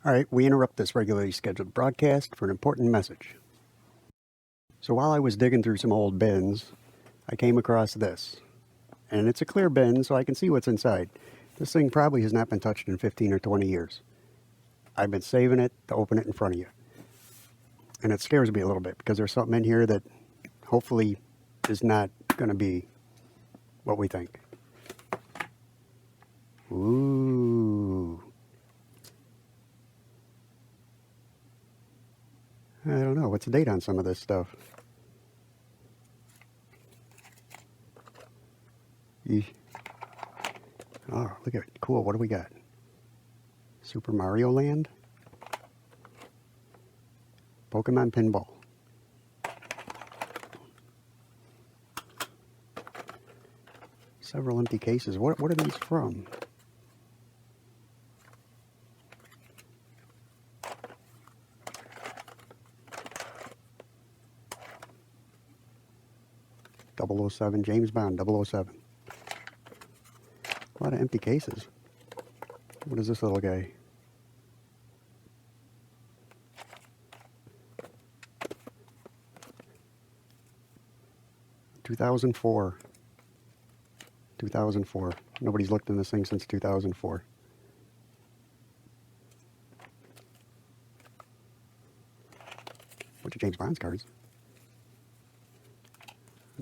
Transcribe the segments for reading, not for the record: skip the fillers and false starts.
All right, we interrupt this regularly scheduled broadcast for an important message. So while I was digging through some old bins, I came across this. And it's a clear bin, so I can see what's inside. This thing probably has not been touched in 15 or 20 years. I've been saving it to open it in front of you. And it scares me a little bit because there's something in here that hopefully is not going to be what we think. Ooh. I don't know. What's the date on some of this stuff? Eesh. Oh, look at it. Cool. What do we got? Super Mario Land? Pokemon Pinball. Several empty cases. What are these from? .007, James Bond, .007. A lot of empty cases. What is this little guy? $2004. 2004. Nobody's looked in this thing since 2004. Bunch of James Bond's cards.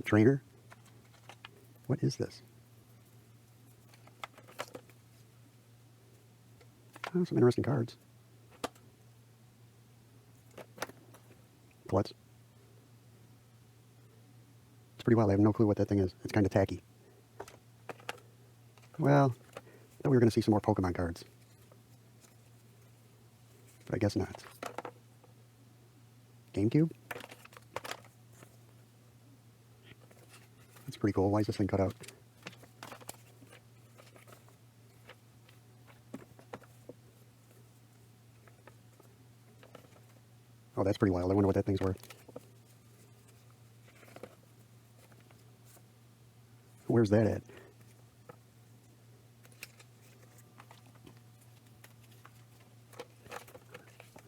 Trainer. What is this? Oh, some interesting cards. Klutz. It's pretty wild. I have no clue what that thing is. It's kind of tacky. Well, I thought we were going to see some more Pokemon cards. But I guess not. GameCube? That's pretty cool. Why is this thing cut out? Oh, that's pretty wild. I wonder what that thing's worth. Where's that at?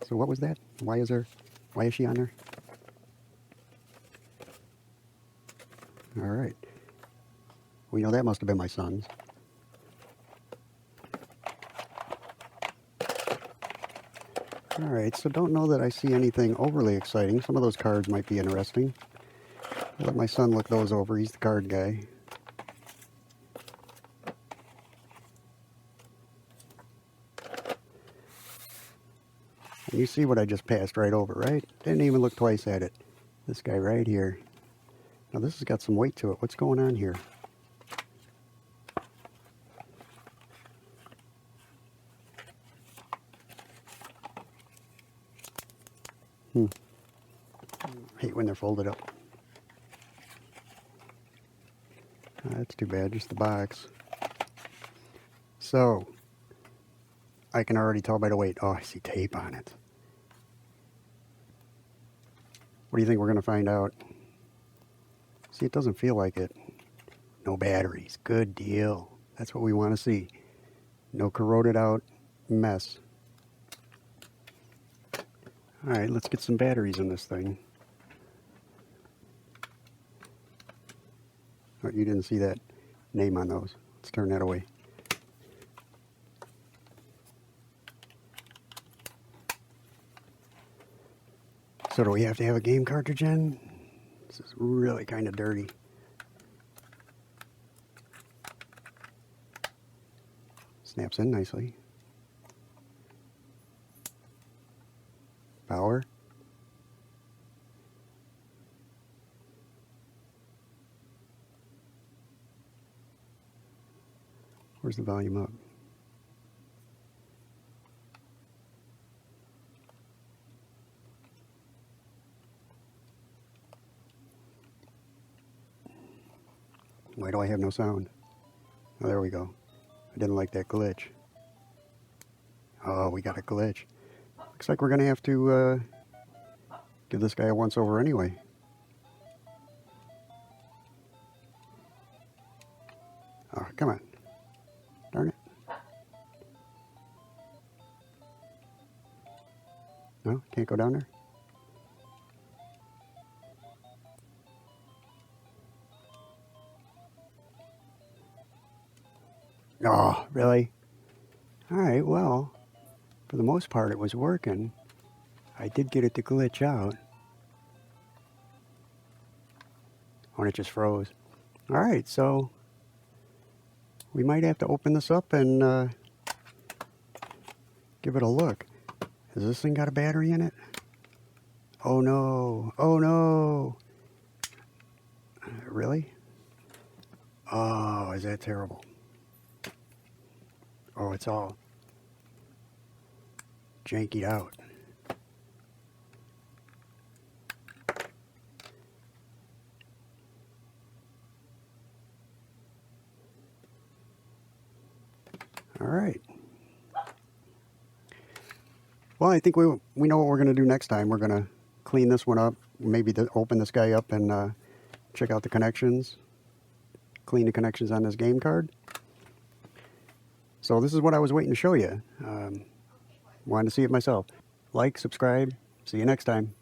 So what was that? Why is she on there? All right. We know that must have been my son's. All right, so don't know that I see anything overly exciting. Some of those cards might be interesting. I'll let my son look those over. He's the card guy. And you see what I just passed right over, right? Didn't even look twice at it. This guy right here. Now this has got some weight to it. What's going on here? I hate when they're folded up. That's too bad, just the box. So, I can already tell by the weight. Oh, I see tape on it. What do you think we're going to find out? See, it doesn't feel like it. No batteries. Good deal. That's what we want to see. No corroded out mess. All right, let's get some batteries in this thing. Oh, you didn't see that name on those. Let's turn that away. So do we have to have a game cartridge in? This is really kind of dirty. Snaps in nicely. Power. Where's the volume up? Why do I have no sound? Oh, there we go. I didn't like that glitch. Oh, we got a glitch. Looks like we're going to have to give this guy a once-over anyway. Oh, come on. Darn it. No, can't go down there? Oh, really? Alright, well, for the most part it was working. I did get it to glitch out. When it just froze. Alright, so we might have to open this up and give it a look. Has this thing got a battery in it? Oh no, oh no. Really? Oh, is that terrible? Oh, it's all jankied out. All right. Well, I think we know what we're going to do next time. We're going to clean this one up, maybe open this guy up and check out the connections, clean the connections on this game card. So this is what I was waiting to show you. Wanted to see it myself. Like, subscribe. See you next time.